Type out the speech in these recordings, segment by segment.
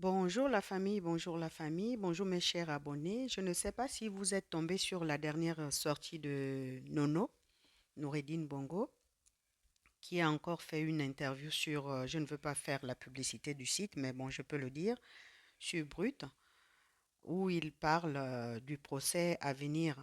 Bonjour la famille, bonjour mes chers abonnés. Je ne sais pas si vous êtes tombés sur la dernière sortie de Nono, Noureddine Bongo, qui a encore fait une interview sur, je ne veux pas faire la publicité du site, mais bon, je peux le dire, sur Brut, où il parle du procès à venir,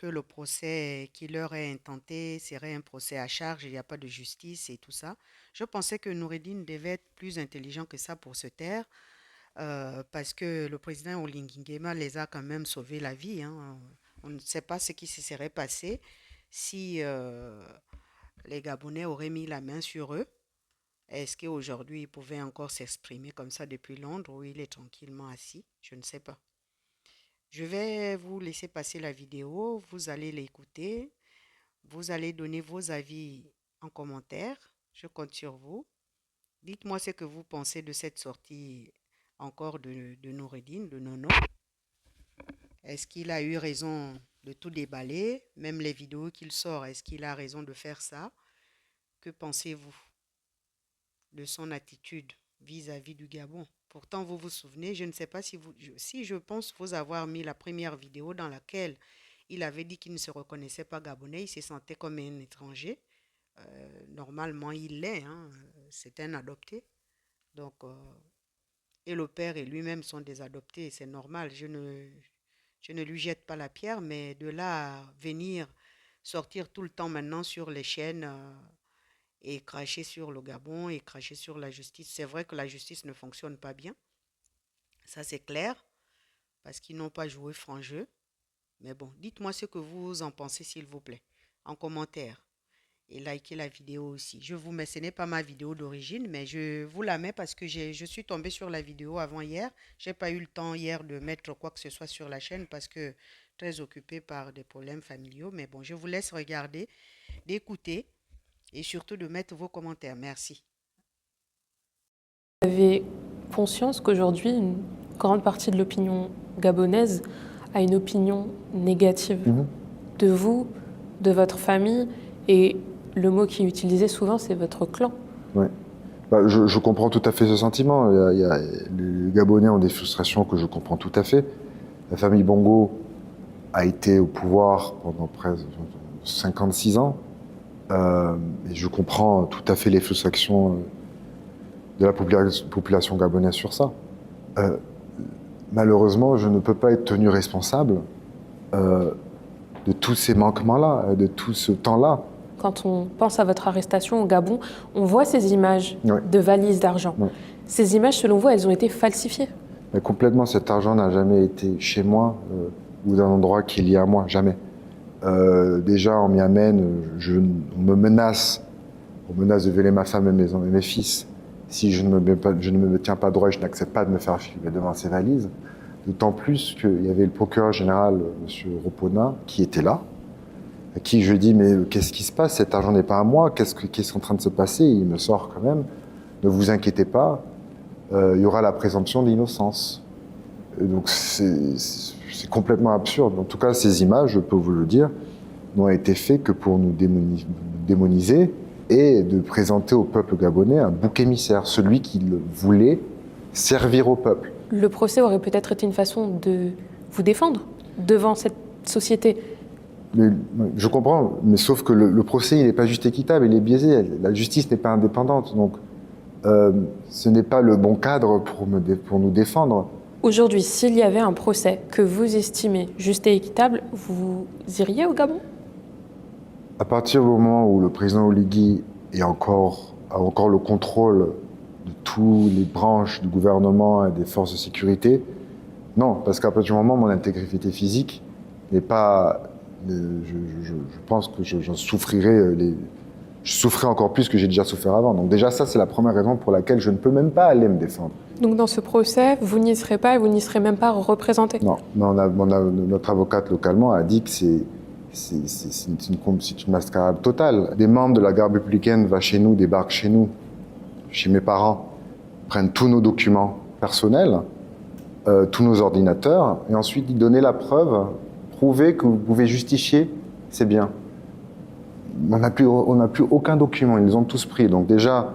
que le procès qui leur est intenté serait un procès à charge, il n'y a pas de justice et tout ça. Je pensais que Noureddine devait être plus intelligent que ça pour se taire. Parce que le président Olinguin Nguema les a quand même sauvé la vie, hein. On ne sait pas ce qui se serait passé si les Gabonais auraient mis la main sur eux. Est-ce qu'aujourd'hui, il pouvait encore s'exprimer comme ça depuis Londres où il est tranquillement assis? Je ne sais pas. Je vais vous laisser passer la vidéo, vous allez l'écouter, vous allez donner vos avis en commentaire. Je compte sur vous. Dites-moi ce que vous pensez de cette sortie encore de Noureddine, de Nono. Est-ce qu'il a eu raison de tout déballer, même les vidéos qu'il sort, est-ce qu'il a raison de faire ça? Que pensez-vous de son attitude vis-à-vis du Gabon? Pourtant, vous vous souvenez, je ne sais pas si je pense vous avoir mis la première vidéo dans laquelle il avait dit qu'il ne se reconnaissait pas gabonais, il se sentait comme un étranger. Normalement, il l'est, hein, c'est un adopté. Donc, et le père et lui-même sont des adoptés, c'est normal. Je ne lui jette pas la pierre, mais de là à venir sortir tout le temps maintenant sur les chaînes et cracher sur le Gabon et cracher sur la justice. C'est vrai que la justice ne fonctionne pas bien, ça c'est clair, parce qu'ils n'ont pas joué franc jeu. Mais bon, dites-moi ce que vous en pensez, s'il vous plaît, en commentaire. Et likez la vidéo aussi. Je vous mets, ce n'est pas ma vidéo d'origine, mais je vous la mets parce que je suis tombée sur la vidéo avant hier. J'ai pas eu le temps hier de mettre quoi que ce soit sur la chaîne parce que très occupée par des problèmes familiaux. Mais bon, je vous laisse regarder, d'écouter et surtout de mettre vos commentaires. Merci. Vous avez conscience qu'aujourd'hui, une grande partie de l'opinion gabonaise a une opinion négative de vous, de votre famille, et le mot qui est utilisé souvent, c'est votre clan. Ouais. Bah, je comprends tout à fait ce sentiment. Les Gabonais ont des frustrations que je comprends tout à fait. La famille Bongo a été au pouvoir pendant presque 56 ans. Et je comprends tout à fait les frustrations de la population gabonaise sur ça. Malheureusement, je ne peux pas être tenu responsable de tous ces manquements-là, de tout ce temps-là. Quand on pense à votre arrestation au Gabon, on voit ces images Ouais. de valises d'argent. Ouais. Ces images, selon vous, elles ont été falsifiées? Mais complètement, cet argent n'a jamais été chez moi ou d'un endroit qui est lié à moi, jamais. Déjà, on m'y amène, on me menace de violer ma femme et mes fils si je ne me tiens pas droit et je n'accepte pas de me faire filmer devant ces valises. D'autant plus qu'il y avait le procureur général, M. Ropona, qui était là, à qui je dis « Mais qu'est-ce qui se passe? Cet argent n'est pas à moi, qu'est-ce qui est en train de se passer ?» Il me sort quand même « Ne vous inquiétez pas, il y aura la présomption d'innocence. » Donc c'est complètement absurde. En tout cas, ces images, je peux vous le dire, n'ont été faites que pour nous démoniser et de présenter au peuple gabonais un bouc émissaire, celui qui voulait servir au peuple. Le procès aurait peut-être été une façon de vous défendre devant cette société. Mais, je comprends, mais sauf que le procès, il n'est pas juste équitable, il est biaisé. La justice n'est pas indépendante, donc ce n'est pas le bon cadre pour nous défendre. Aujourd'hui, s'il y avait un procès que vous estimez juste et équitable, vous iriez au Gabon? À partir du moment où le président Oligui a encore le contrôle de toutes les branches du gouvernement et des forces de sécurité, non, parce qu'à partir du moment où mon intégrité physique n'est pas... je pense que j'en souffrirais, je souffrais encore plus que j'ai déjà souffert avant. Donc déjà, ça, c'est la première raison pour laquelle je ne peux même pas aller me défendre. Donc dans ce procès, vous n'y serez pas et vous n'y serez même pas représenté? Non, notre avocate localement a dit que c'est une mascarade totale. Des membres de la garde républicaine débarquent chez nous, chez mes parents, prennent tous nos documents personnels, tous nos ordinateurs, et ensuite ils donnaient la preuve, prouver que vous pouvez justifier ces biens. On n'a plus aucun document, ils les ont tous pris. Donc déjà,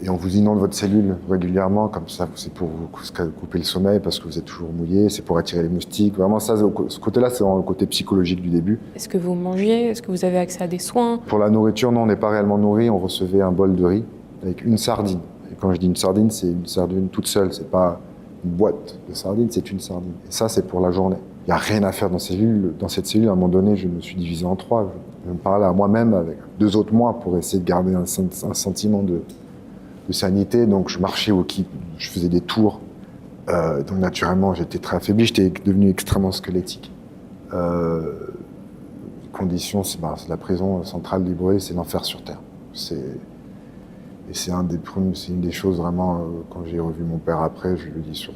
Et on vous inonde votre cellule régulièrement, comme ça, c'est pour vous couper le sommeil parce que vous êtes toujours mouillé, c'est pour attirer les moustiques. Vraiment, ça, ce côté-là, c'est vraiment le côté psychologique du début. Est-ce que vous mangez? Est-ce que vous avez accès à des soins? Pour la nourriture, non, on n'est pas réellement nourri. On recevait un bol de riz avec une sardine. Et quand je dis une sardine, c'est une sardine toute seule. C'est pas une boîte de sardines, c'est une sardine. Et ça, c'est pour la journée. Il n'y a rien à faire dans cette cellule. À un moment donné, je me suis divisé en 3. Je me parlais à moi-même avec 2 autres moi pour essayer de garder un sentiment de sanité. Donc, je marchais je faisais des tours. Donc, naturellement, j'étais très affaibli. J'étais devenu extrêmement squelettique. Conditions, c'est la prison centrale d'Ivoire, c'est l'enfer sur terre. C'est une des choses vraiment, quand j'ai revu mon père après, je lui dis sur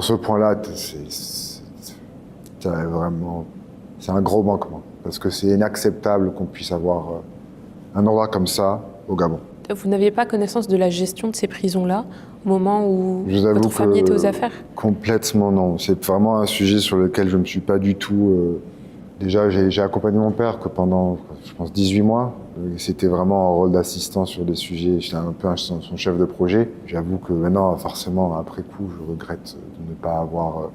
ce point-là, c'est un gros manquement. Parce que c'est inacceptable qu'on puisse avoir un endroit comme ça au Gabon. Vous n'aviez pas connaissance de la gestion de ces prisons-là au moment où Je vous avoue votre famille était aux affaires? Complètement non. C'est vraiment un sujet sur lequel je ne me suis pas du tout... Déjà, j'ai accompagné mon père que pendant, je pense, 18 mois. C'était vraiment un rôle d'assistant sur des sujets. J'étais un peu son chef de projet. J'avoue que maintenant, forcément, après coup, je regrette de ne pas avoir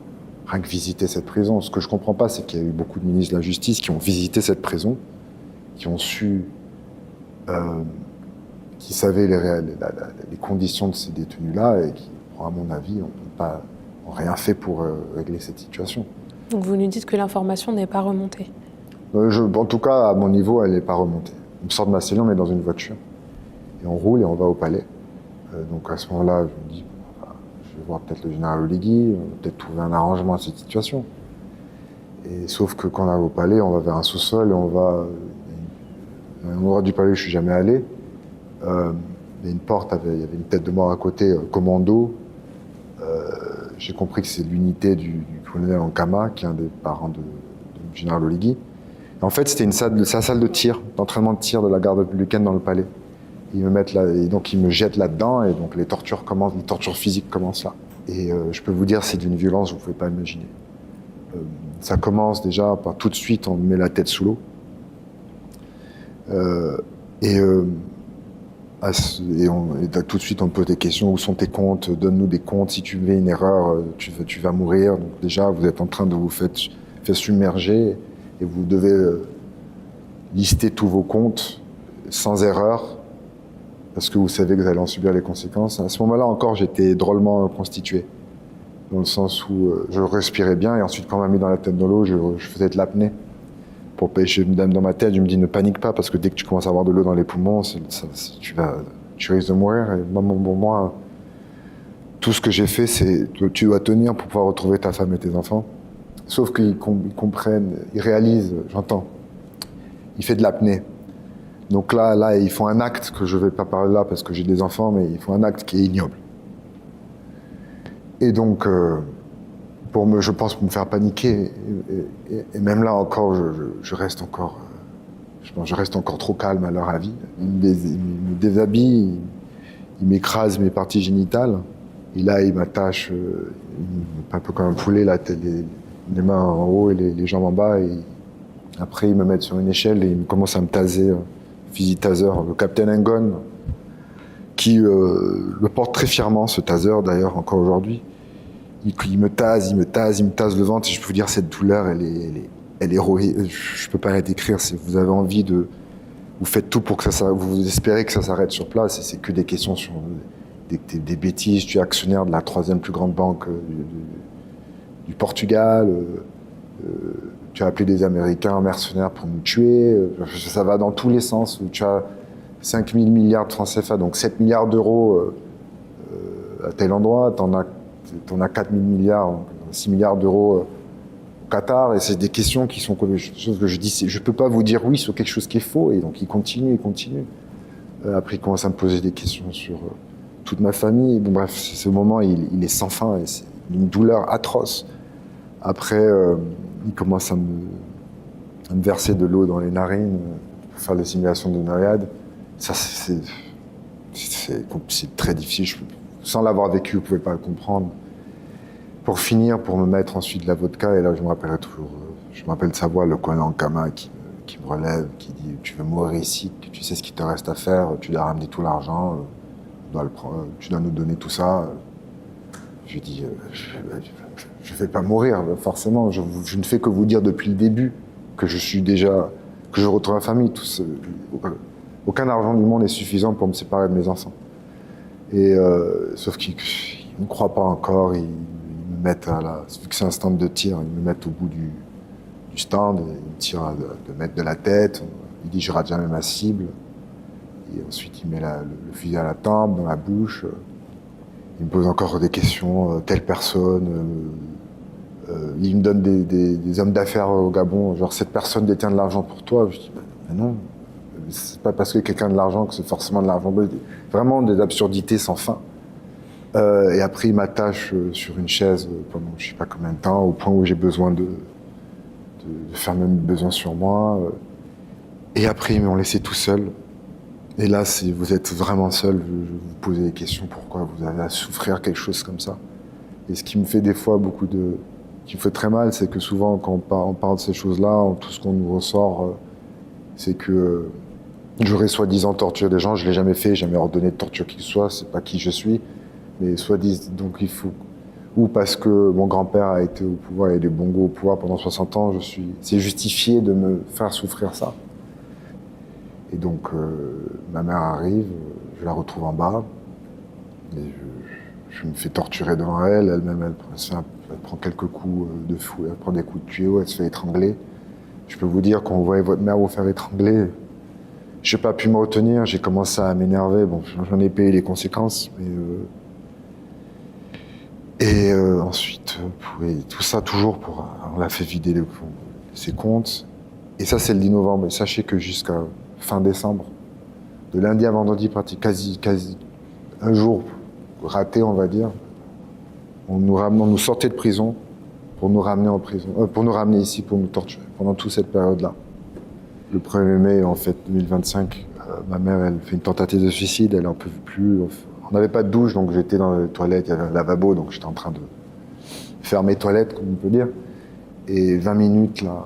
rien que visité cette prison. Ce que je comprends pas, c'est qu'il y a eu beaucoup de ministres de la Justice qui ont visité cette prison, qui ont su... qui savaient les conditions de ces détenus-là et qui, à mon avis, n'ont rien fait pour régler cette situation. Donc vous nous dites que l'information n'est pas remontée? En tout cas, à mon niveau, elle n'est pas remontée. On sort de ma cellule, on est dans une voiture, et on roule et on va au palais. Donc à ce moment-là, je me dis, je vais voir peut-être le général Oligui, on va peut-être trouver un arrangement à cette situation. Et sauf que quand on arrive au palais, on va vers un sous-sol et on va... À un endroit du palais où je ne suis jamais allé, il y a une porte, il y avait une tête de mort à côté, commando. J'ai compris que c'est l'unité du colonel Ankama, qui est un des parents du général Oligui. En fait, c'était sa salle de tir, d'entraînement de tir de la garde républicaine dans le palais. Ils me mettent là, et donc ils me jettent là-dedans, et donc les tortures physiques commencent là. Et je peux vous dire, c'est d'une violence que vous ne pouvez pas imaginer. Ça commence déjà par tout de suite, on me met la tête sous l'eau. Tout de suite, on me pose des questions. Où sont tes comptes? Donne-nous des comptes. Si tu fais une erreur, tu vas mourir. Donc déjà, vous êtes en train de vous faire submerger et vous devez lister tous vos comptes sans erreur parce que vous savez que vous allez en subir les conséquences. À ce moment-là encore, j'étais drôlement constitué dans le sens où je respirais bien et ensuite, quand on m'a mis dans la tête de l'eau, je faisais de l'apnée. Pour pêcher dans ma tête, je me dis ne panique pas parce que dès que tu commences à avoir de l'eau dans les poumons, tu risques de mourir. Et moi, tout ce que j'ai fait, c'est tu dois tenir pour pouvoir retrouver ta femme et tes enfants. Sauf qu'ils comprennent, ils réalisent, j'entends. Il fait de l'apnée. Donc là, ils font un acte que je ne vais pas parler là parce que j'ai des enfants, mais ils font un acte qui est ignoble. Et donc, je pense, pour me faire paniquer, et même là encore, je reste encore trop calme à leur avis. Ils me déshabillent, ils m'écrasent mes parties génitales, et là, ils m'attachent, un peu comme un poulet, les mains en haut et les jambes en bas, et après, ils me mettent sur une échelle et ils commencent à me taser, fusil taser, le capitaine Engon, qui le porte très fièrement, ce taser, d'ailleurs, encore aujourd'hui. Il me tase le ventre, et je peux vous dire, cette douleur, elle est héroïque. Je peux pas la décrire. Vous avez envie vous faites tout pour que vous espérez que ça s'arrête sur place, et c'est que des questions sur des bêtises. Tu es actionnaire de la 3e plus grande banque du Portugal. Tu as appelé des Américains mercenaires pour nous tuer. Ça va dans tous les sens. Tu as 5 000 milliards de francs CFA, donc 7 milliards d'euros à tel endroit. T'en as 4 000 milliards, 6 milliards d'euros au Qatar. Et c'est des questions qui sont des choses que je dis. Je ne peux pas vous dire oui sur quelque chose qui est faux. Et donc, il continue. Après, il commence à me poser des questions sur toute ma famille. Bon, bref, ce moment, il est sans fin. Et c'est une douleur atroce. Après, il commence à me verser de l'eau dans les narines pour faire des simulations de noyade. Ça, c'est très difficile. Sans l'avoir vécu, vous ne pouvez pas le comprendre. Pour finir, pour me mettre ensuite de la vodka, et là, je me rappellerai toujours, je me rappelle de sa voix, le colonel Ankama qui me relève, qui dit « Tu veux mourir ici, tu sais ce qu'il te reste à faire, tu dois ramener tout l'argent. tu dois nous donner tout ça. Je lui ai dit, je ne vais pas mourir, forcément. Je ne fais que vous dire depuis le début que que je retrouve ma famille. Aucun argent du monde n'est suffisant pour me séparer de mes enfants. Sauf qu'ils ne me croient pas encore. Ils me mettent vu que c'est un stand de tir, ils me mettent au bout du stand, ils me tirent à 2 mètres de la tête. Il dit, je rate jamais ma cible. Et ensuite, il met le fusil à la tempe, dans la bouche. Il me pose encore des questions, telle personne. Il me donne des hommes d'affaires au Gabon, genre cette personne détient de l'argent pour toi. Je dis, mais non, c'est pas parce que quelqu'un a de l'argent que c'est forcément de l'argent. Vraiment des absurdités sans fin. Et après, il m'attache sur une chaise pendant je sais pas combien de temps, au point où j'ai besoin de faire mes besoins sur moi. Et après, ils m'ont laissé tout seul. Et là, si vous êtes vraiment seul, je vous pose des questions, pourquoi vous avez à souffrir quelque chose comme ça. Et ce qui me fait des fois qui me fait très mal, c'est que souvent, quand on parle de ces choses-là, tout ce qu'on nous ressort, c'est que j'aurais soi-disant torturé des gens. Je l'ai jamais fait, jamais ordonné de torture qui que ce soit, c'est pas qui je suis. Mais soi-disant, donc il faut... Ou parce que mon grand-père a été au pouvoir et les Bongos au pouvoir pendant 60 ans, c'est justifié de me faire souffrir ça. Et donc, ma mère arrive, je la retrouve en bas, et je me fais torturer devant elle. Elle-même, elle prend quelques coups de fou, elle prend des coups de tuyau, elle se fait étrangler. Je peux vous dire, quand vous voyez votre mère vous faire étrangler, je n'ai pas pu me retenir, j'ai commencé à m'énerver. Bon, j'en ai payé les conséquences, mais... ensuite, tout ça toujours on l'a fait vider ses comptes. Et ça, c'est le 10 novembre. Et sachez que jusqu'à fin décembre, de lundi à vendredi, quasi un jour raté, on va dire, on nous sortait de prison pour nous ramener en prison, pour nous ramener ici, pour nous torturer pendant toute cette période-là. Le 1er mai, en fait, 2025, ma mère, elle fait une tentative de suicide, elle n'en peut plus. On n'avait pas de douche, donc j'étais dans les toilettes, il y avait un lavabo, donc j'étais en train de faire mes toilettes, comme on peut dire. Et 20 minutes, là,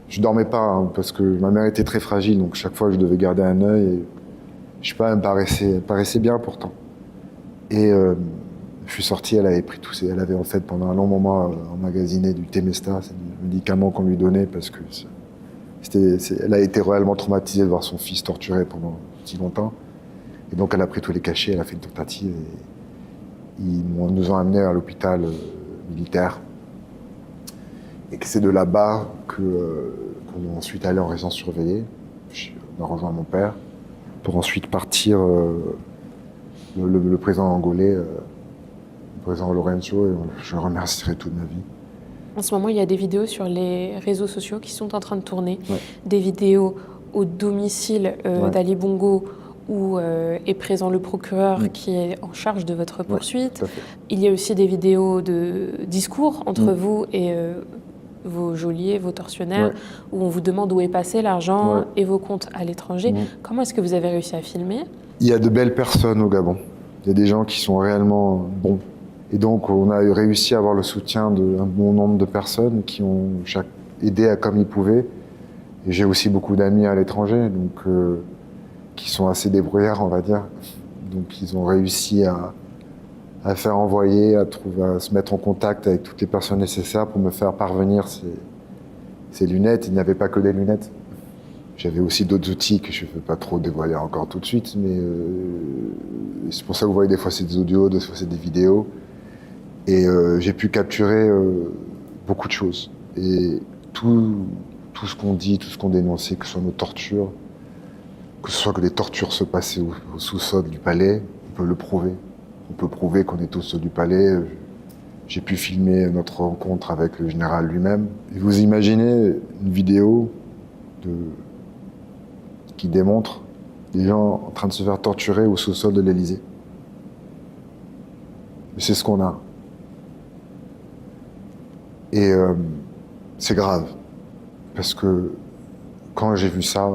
je dormais pas, hein, parce que ma mère était très fragile, donc chaque fois je devais garder un œil. Et, je sais pas, elle paraissait bien pourtant. Et je suis sorti, elle avait pris elle avait en fait pendant un long moment emmagasiné du Temesta, c'est du médicament qu'on lui donnait, parce que elle a été réellement traumatisée de voir son fils torturé pendant si longtemps. Et donc elle a pris tous les cachets, elle a fait une tentative et nous ont amenés à l'hôpital militaire. Et que c'est de là-bas qu'on est ensuite allé en résidence surveillée. On a rejoint mon père pour ensuite partir le président angolais, le président Lourenço, et je le remercierai toute ma vie. En ce moment, il y a des vidéos sur les réseaux sociaux qui sont en train de tourner, ouais. Des vidéos au domicile Ouais. d'Ali Bongo, où est présent le procureur qui est en charge de votre poursuite. Ouais, il y a aussi des vidéos de discours entre vous et vos geôliers, vos tortionnaires, où on vous demande où est passé l'argent et vos comptes à l'étranger. Comment est-ce que vous avez réussi à filmer? Il y a de belles personnes au Gabon. Il y a des gens qui sont réellement bons. Et donc, on a réussi à avoir le soutien d'un bon nombre de personnes qui ont aidé comme ils pouvaient. Et j'ai aussi beaucoup d'amis à l'étranger, donc qui sont assez débrouillards, on va dire. Donc, ils ont réussi à faire envoyer, à se mettre en contact avec toutes les personnes nécessaires pour me faire parvenir ces lunettes. Il n'y avait pas que des lunettes. J'avais aussi d'autres outils que je ne veux pas trop dévoiler encore tout de suite, mais c'est pour ça que vous voyez des fois c'est des audios, des fois c'est des vidéos. Et j'ai pu capturer beaucoup de choses. Et tout ce qu'on dit, tout ce qu'on dénonçait, que ce soit nos tortures, que ce soit que des tortures se passaient au sous-sol du palais, on peut le prouver. On peut prouver qu'on est au sol du palais. J'ai pu filmer notre rencontre avec le général lui-même. Et vous imaginez une vidéo qui démontre des gens en train de se faire torturer au sous-sol de l'Élysée. C'est ce qu'on a. Et c'est grave. Parce que quand j'ai vu ça,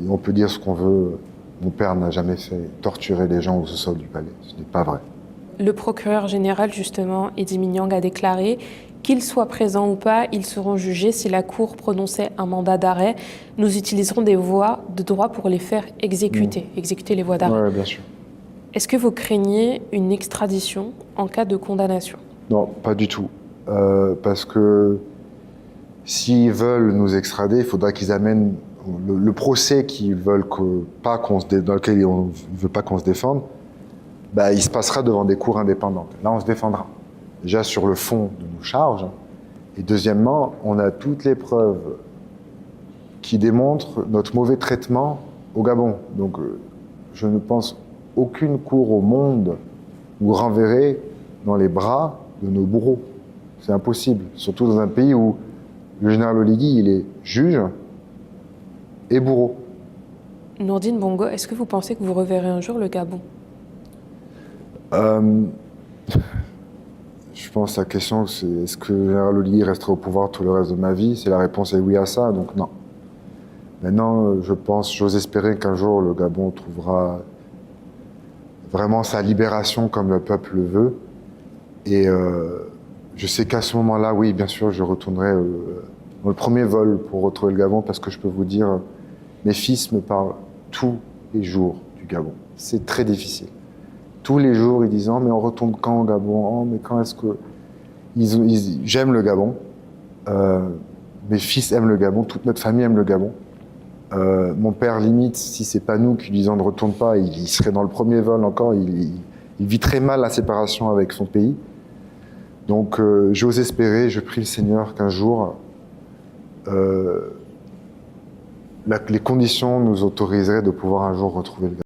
on peut dire ce qu'on veut, mon père n'a jamais fait torturer les gens au sous-sol du palais. Ce n'est pas vrai. Le procureur général, justement, Eddie Mignang, a déclaré qu'ils soient présents ou pas, ils seront jugés si la Cour prononçait un mandat d'arrêt. Nous utiliserons des voies de droit pour les faire exécuter, exécuter les voies d'arrêt. Oui, bien sûr. Est-ce que vous craignez une extradition en cas de condamnation? Non, pas du tout. Parce que s'ils veulent nous extrader, il faudra qu'ils amènent le procès qu'ils veulent dans lequel ils ne veulent pas qu'on se défende. Bah, il se passera devant des cours indépendantes. Là, on se défendra. Déjà sur le fond de nos charges. Et deuxièmement, on a toutes les preuves qui démontrent notre mauvais traitement au Gabon. Donc, je ne pense aucune cour au monde nous renverrait dans les bras de nos bourreaux. C'est impossible. Surtout dans un pays où le général Oligui, il est juge et bourreau. Nourdine Bongo, est-ce que vous pensez que vous reverrez un jour le Gabon? Je pense que la question, c'est est-ce que le général Oligui restera au pouvoir tout le reste de ma vie? Si la réponse est oui à ça, donc non. Maintenant, j'ose espérer qu'un jour le Gabon trouvera vraiment sa libération comme le peuple le veut. Et je sais qu'à ce moment-là, oui, bien sûr, je retournerai dans le premier vol pour retrouver le Gabon, parce que je peux vous dire, mes fils me parlent tous les jours du Gabon. C'est très difficile. Tous les jours, ils disent « Oh, mais on retourne quand au Gabon? Oh, mais quand est-ce que… » J'aime le Gabon. Mes fils aiment le Gabon. Toute notre famille aime le Gabon. Mon père, limite, si c'est pas nous qui lui disons « Ne retourne pas », il serait dans le premier vol encore. Il vit très mal la séparation avec son pays. Donc, j'ose espérer, je prie le Seigneur qu'un jour, les conditions nous autoriseraient de pouvoir un jour retrouver le Gabon.